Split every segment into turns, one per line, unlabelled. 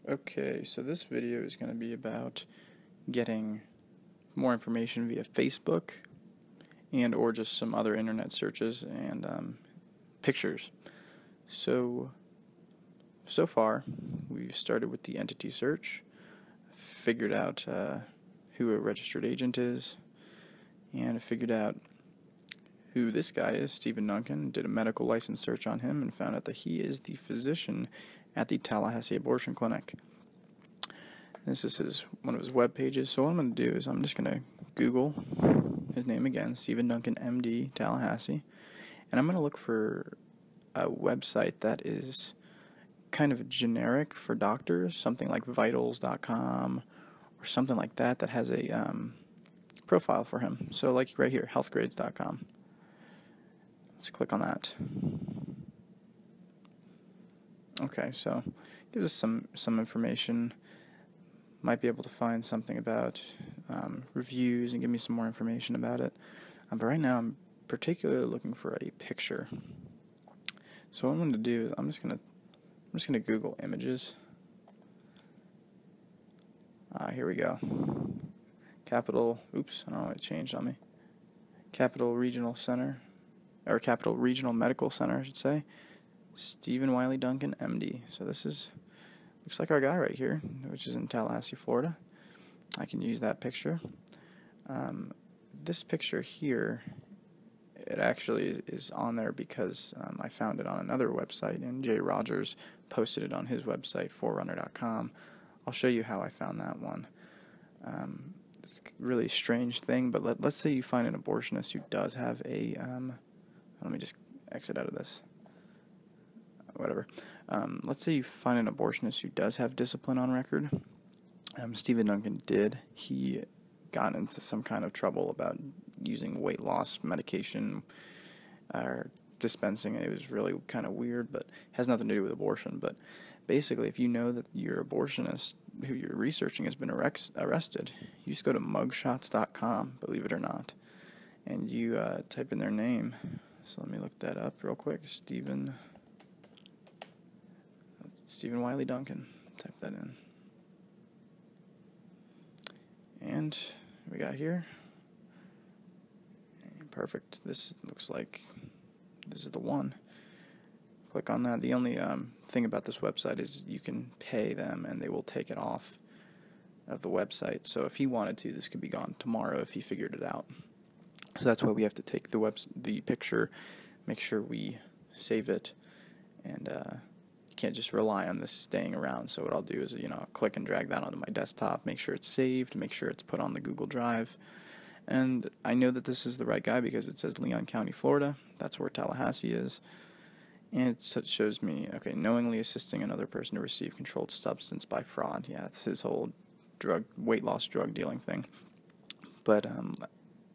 Okay, so this video is going to be about getting more information via Facebook and or just some other internet searches and pictures. So far, we've started with the entity search, figured out who a registered agent is, and figured out who this guy is, Stephen Duncan, did a medical license search on him and found out that he is the physician at the Tallahassee Abortion Clinic. This is one of his web pages. So what I'm going to do is I'm just going to Google his name again, Stephen Duncan, MD, Tallahassee, and I'm going to look for a website that is kind of generic for doctors, something like vitals.com or something like that that has a profile for him. So like right here, healthgrades.com. Let's click on that. Okay, so gives us some information. Might be able to find something about reviews and give me some more information about it. But right now I'm particularly looking for a picture. So what I'm going to do is I'm just going to Google images. Here we go. Capital it changed on me. Capital Regional Center, or Capital Regional Medical Center, I should say. Stephen Wiley Duncan, MD. So this looks like our guy right here, which is in Tallahassee, Florida. I can use that picture. This picture here, it actually is on there because I found it on another website, and Jay Rogers posted it on his website, forerunner.com. I'll show you how I found that one. It's a really strange thing, but let's say you find an abortionist who does have a, let me just exit out of this. Whatever. Let's say you find an abortionist who does have discipline on record. Stephen Duncan did. He got into some kind of trouble about using weight loss medication or dispensing it. It was really kind of weird, but has nothing to do with abortion. But basically, if you know that your abortionist who you're researching has been arrested, you just go to mugshots.com, believe it or not, and you type in their name. So let me look that up real quick. Stephen Wiley Duncan. Type that in. And we got here. Perfect. This looks like this is the one. Click on that. The only thing about this website is you can pay them and they will take it off of the website. So if he wanted to, this could be gone tomorrow if he figured it out. So that's why we have to take the picture, make sure we save it, and you can't just rely on this staying around. So what I'll do is, click and drag that onto my desktop, make sure it's saved, make sure it's put on the Google Drive. And I know that this is the right guy because it says Leon County, Florida. That's where Tallahassee is. And it shows me, okay, knowingly assisting another person to receive controlled substance by fraud. Yeah, it's his whole weight loss drug dealing thing. But,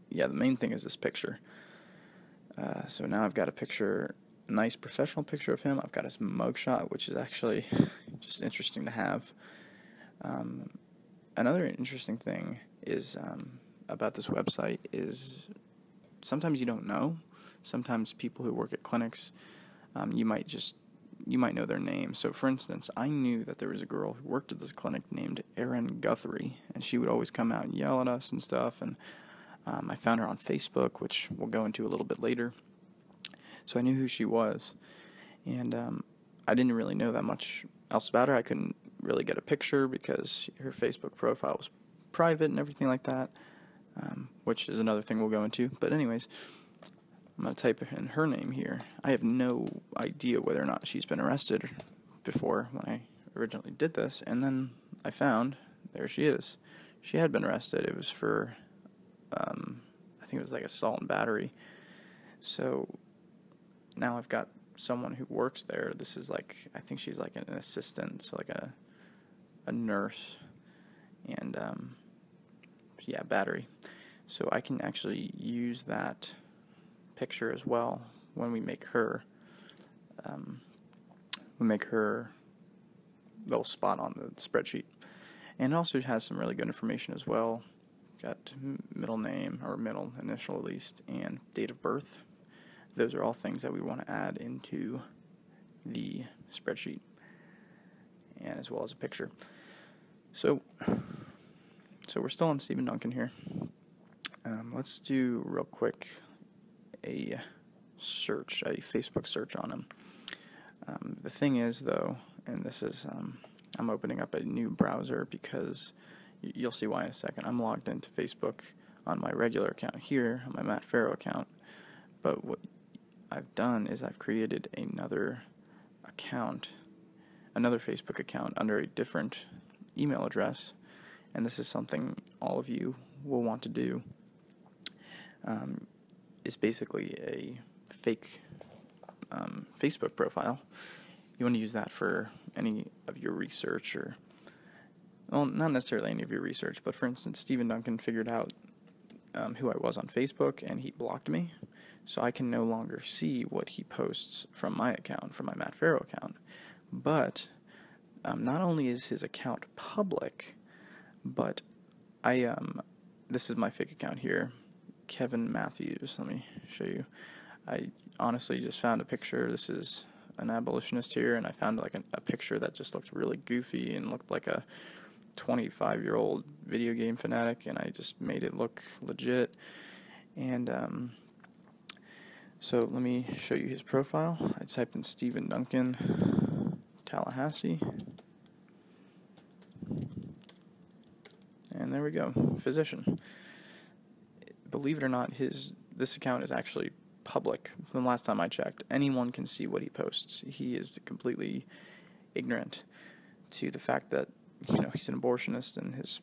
yeah, the main thing is this picture. So now I've got a nice professional picture of him. I've got his mugshot, which is actually just interesting to have. Another interesting thing is about this website is sometimes you don't know. Sometimes people who work at clinics, you might know their name. So, for instance, I knew that there was a girl who worked at this clinic named Erin Guthrie, and she would always come out and yell at us and stuff. And I found her on Facebook, which we'll go into a little bit later. So I knew who she was, and I didn't really know that much else about her. I couldn't really get a picture because her Facebook profile was private and everything like that, which is another thing we'll go into. But anyways, I'm going to type in her name here. I have no idea whether or not she's been arrested before when I originally did this, and then I found, there she is. She had been arrested. It was for, I think it was like assault and battery. So now I've got someone who works there. This is like, I think she's like an assistant, so like a nurse, and yeah, battery. So I can actually use that picture as well when we make her little spot on the spreadsheet. And it also has some really good information as well. Got middle name, or middle initial at least, and date of birth. Those are all things that we want to add into the spreadsheet. And and as well as a picture. So we're still on Stephen Duncan here. Let's do real quick a Facebook search on him. The thing is, though, and this is, I'm opening up a new browser because you'll see why in a second. I'm logged into Facebook on my regular account here, on my Matt Farrow account, but what I've done is I've created another Facebook account under a different email address, and this is something all of you will want to do. Is basically a fake Facebook profile. You want to use that for any of your research, or, well, not necessarily any of your research, but for instance, Stephen Duncan figured out who I was on Facebook, and he blocked me, so I can no longer see what he posts from my account, from my Matt Farrow account. But not only is his account public, but this is my fake account here, Kevin Matthews. Let me show you. I honestly just found a picture. This is an abolitionist here, and I found like a picture that just looked really goofy and looked like a 25-year-old video game fanatic, and I just made it look legit. And so let me show you his profile. I typed in Stephen Duncan, Tallahassee, and there we go, physician. Believe it or not, this account is actually public. From the last time I checked, anyone can see what he posts. He is completely ignorant to the fact that, he's an abortionist and his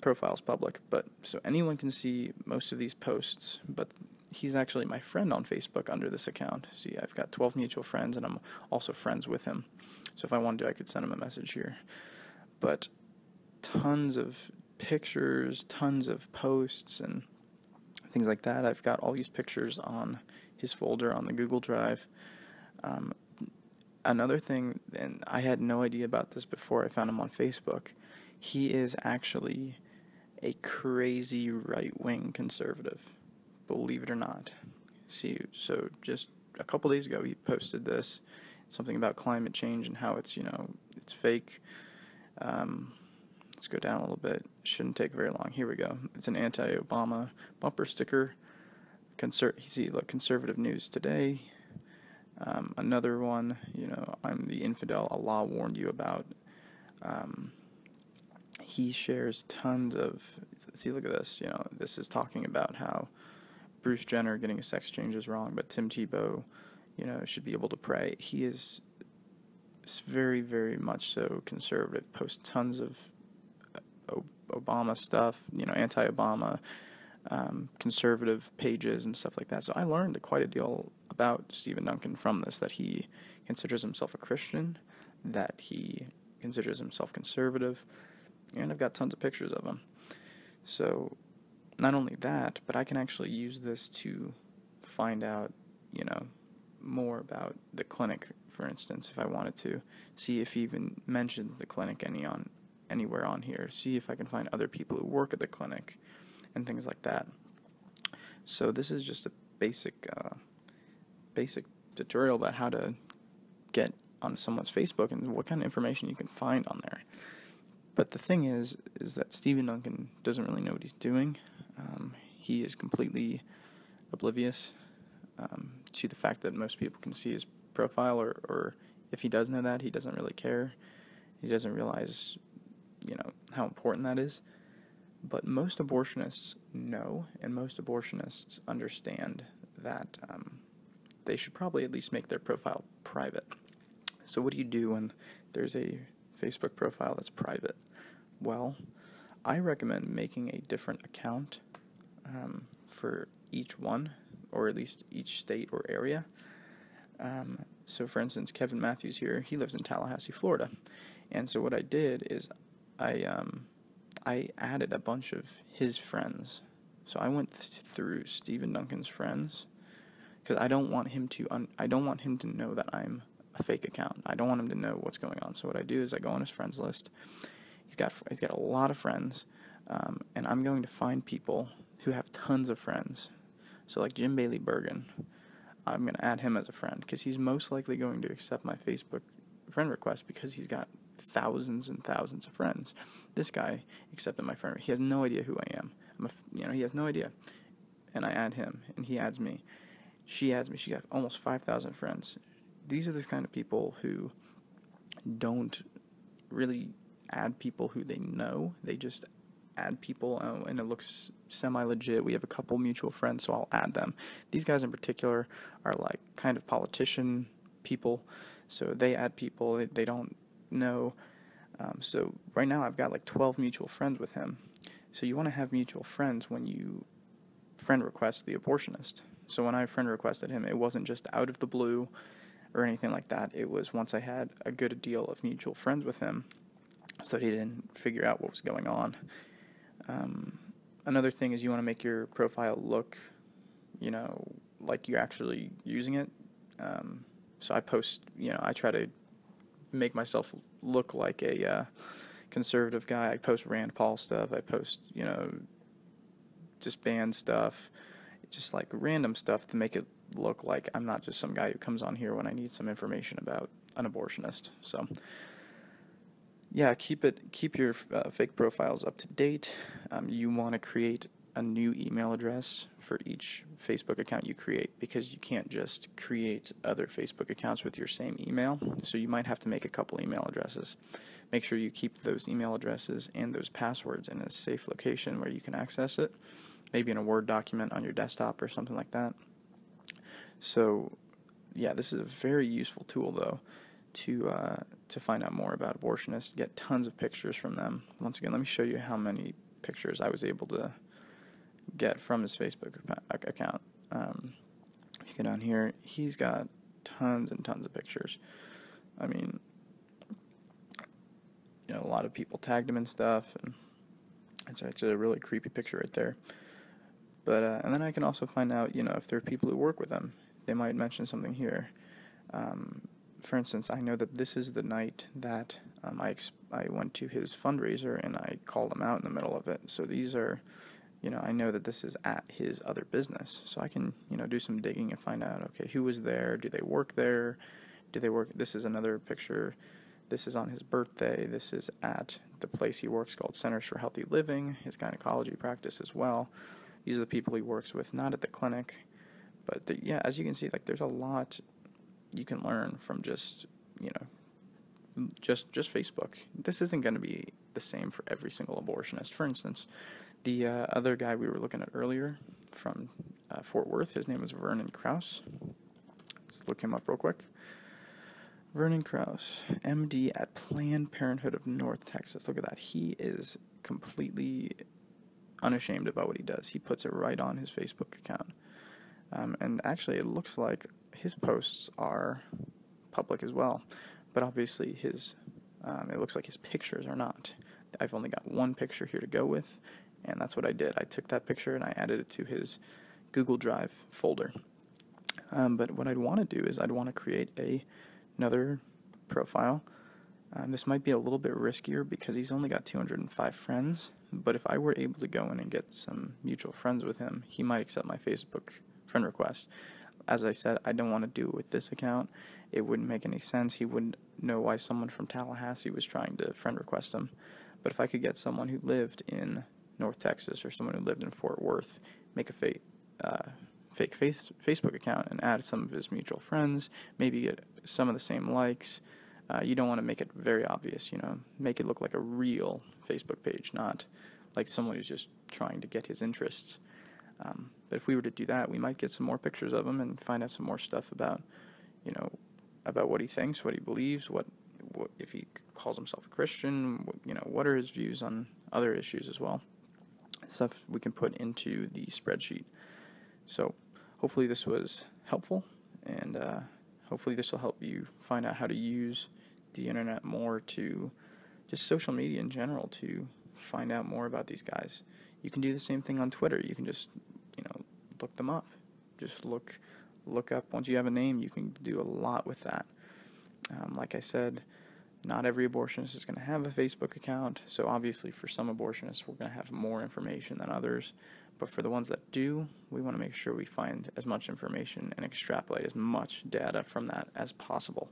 profile's public. But so anyone can see most of these posts, but he's actually my friend on Facebook under this account. See, I've got 12 mutual friends, and I'm also friends with him. So if I wanted to, I could send him a message here. But tons of pictures, tons of posts, and things like that. I've got all these pictures on his folder on the Google Drive. Another thing, and I had no idea about this before I found him on Facebook, he is actually a crazy right-wing conservative, believe it or not. See, so just a couple days ago he posted this, something about climate change and how it's, it's fake. Let's go down a little bit. Shouldn't take very long. Here we go. It's an anti-Obama bumper sticker. Look, conservative news today. Another one, I'm the infidel Allah warned you about. He shares tons of, see, look at this. This is talking about how Bruce Jenner getting a sex change is wrong, but Tim Tebow, should be able to pray. He is very, very much so conservative. Posts tons of Obama stuff, anti-Obama, conservative pages and stuff like that. So I learned quite a deal about Stephen Duncan from this, that he considers himself a Christian, that he considers himself conservative, and I've got tons of pictures of him. So not only that, but I can actually use this to find out, more about the clinic, for instance, if I wanted to, see if he even mentioned the clinic anywhere on here, see if I can find other people who work at the clinic and things like that. So this is just a basic tutorial about how to get on someone's Facebook and what kind of information you can find on there. But the thing is that Stephen Duncan doesn't really know what he's doing. He is completely oblivious to the fact that most people can see his profile, or if he does know that, he doesn't really care. He doesn't realize, how important that is. But most abortionists know, and most abortionists understand that they should probably at least make their profile private. So what do you do when there's a Facebook profile that's private? Well, I recommend making a different account for each one, or at least each state or area. So for instance, Kevin Matthews here, he lives in Tallahassee, Florida. And so what I did is I added a bunch of his friends. So I went through Stephen Duncan's friends, because I don't want him to know that I'm a fake account. I don't want him to know what's going on. So what I do is I go on his friends list. He's got a lot of friends, and I'm going to find people who have tons of friends. So like Jim Bailey Bergen, I'm going to add him as a friend, because he's most likely going to accept my Facebook friend request, because he's got thousands and thousands of friends. This guy accepted my friend. He has no idea who I am. He has no idea. And I add him, and he adds me. She adds me. She got almost 5,000 friends. These are the kind of people who don't really add people who they know. They just add people, and it looks semi-legit. We have a couple mutual friends, so I'll add them. These guys in particular are like kind of politician people, so they add people they don't know. So right now I've got like 12 mutual friends with him. So you want to have mutual friends when you friend request the abortionist. So when I friend requested him, it wasn't just out of the blue or anything like that. It was once I had a good deal of mutual friends with him, so that he didn't figure out what was going on. Another thing is you want to make your profile look, like you're actually using it. So I post, I try to make myself look like a conservative guy. I post Rand Paul stuff. I post, just band stuff, just like random stuff to make it look like I'm not just some guy who comes on here when I need some information about an abortionist. So yeah, keep your fake profiles up to date. You want to create a new email address for each Facebook account you create, because you can't just create other Facebook accounts with your same email. So you might have to make a couple email addresses. Make sure you keep those email addresses and those passwords in a safe location where you can access it, maybe in a Word document on your desktop or something like that. So yeah, this is a very useful tool though, to find out more about abortionists, get tons of pictures from them. Once again, let me show you how many pictures I was able to get from his Facebook account. If you go down here, he's got tons and tons of pictures. I mean, a lot of people tagged him and stuff, and it's actually a really creepy picture right there. But and then I can also find out, if there are people who work with him. They might mention something here. For instance, I know that this is the night that I went to his fundraiser and I called him out in the middle of it. So these are, I know that this is at his other business. So I can, do some digging and find out, okay, who was there? Do they work there? Do they work? This is another picture. This is on his birthday. This is at the place he works called Centers for Healthy Living, his gynecology practice as well. These are the people he works with, not at the clinic. But yeah, as you can see, like there's a lot you can learn from just Facebook. This isn't going to be the same for every single abortionist. For instance, the other guy we were looking at earlier from Fort Worth, his name was Vernon Krause. Let's look him up real quick. Vernon Krause, MD at Planned Parenthood of North Texas. Look at that. He is completely unashamed about what he does. He puts it right on his Facebook account. And actually, it looks like his posts are public as well. But obviously, it looks like his pictures are not. I've only got one picture here to go with, and that's what I did. I took that picture and I added it to his Google Drive folder. But what I'd want to do is I'd want to create another profile. This might be a little bit riskier because he's only got 205 friends, but if I were able to go in and get some mutual friends with him, he might accept my Facebook friend request. As I said, I don't want to do it with this account. It wouldn't make any sense. He wouldn't know why someone from Tallahassee was trying to friend request him. But if I could get someone who lived in North Texas or someone who lived in Fort Worth, make a fake Facebook account and add some of his mutual friends, maybe get some of the same likes. You don't want to make it very obvious, make it look like a real Facebook page, not like someone who's just trying to get his interests. But if we were to do that, we might get some more pictures of him and find out some more stuff about, about what he thinks, what he believes, what if he calls himself a Christian, what are his views on other issues as well. Stuff we can put into the spreadsheet. So hopefully this was helpful, and hopefully this will help you find out how to use the internet more, to just social media in general, to find out more about these guys. You can do the same thing on Twitter. You can just, look them up. Just look up. Once you have a name, you can do a lot with that. Like I said, not every abortionist is going to have a Facebook account, so obviously for some abortionists we're going to have more information than others. But for the ones that do, we want to make sure we find as much information and extrapolate as much data from that as possible.